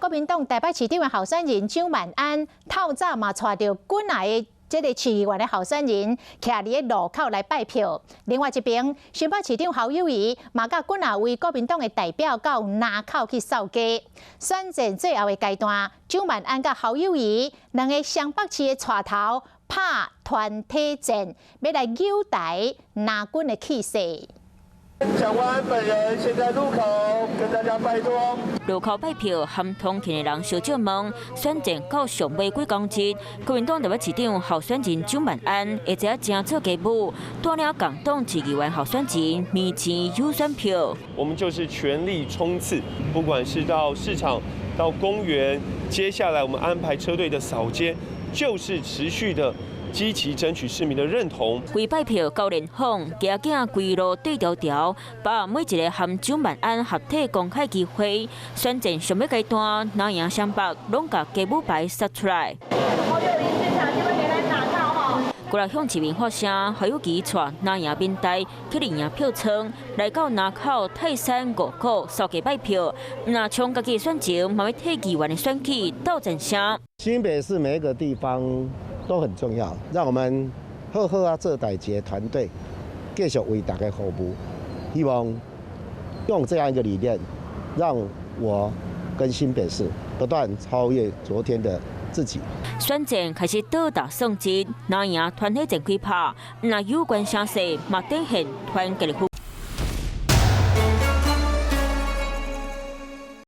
国民党台北市长的候选人蒋万安，透早嘛带着本来的这个市议员的候选人，徛伫个路口来拜票。另外一边，新北市长侯友宜嘛甲本来为国民党的代表到南口去扫街。选战最后的阶段，蒋万安甲侯友宜两个湘北市的带头拍团体战，要来扭台拿军的气势。 蒋万安本人现在路口跟大家拜托。路口拜票含通勤的人小少问，选战到上尾几公日，国民党台北市长候选人蒋万安会只正做家务，带领港党市议员候选人面前有选票。我们就是全力冲刺，不管是到市场、到公园，接下来我们安排车队的扫街，就是持续的。 积极争取市民的认同。为拜票高联访，行行规路对调调，把每一个和蒋万安合体公开机会，选战上尾阶段，南洋湘北拢甲家务牌杀出来。过来向市民发声，还有其带南洋民代去领赢票仓，来到南口泰山五股扫街拜票，那从家己选情，嘛要替议员的选举斗阵声。新北市每一个地方。 都很重要，让我们好好啊做代志团队继续为大家服务。希望用这样一个理念，让我跟新北市不断超越昨天的自己。选战开始倒打胜机，南洋团体战开拍，那有关声势嘛展现团结的。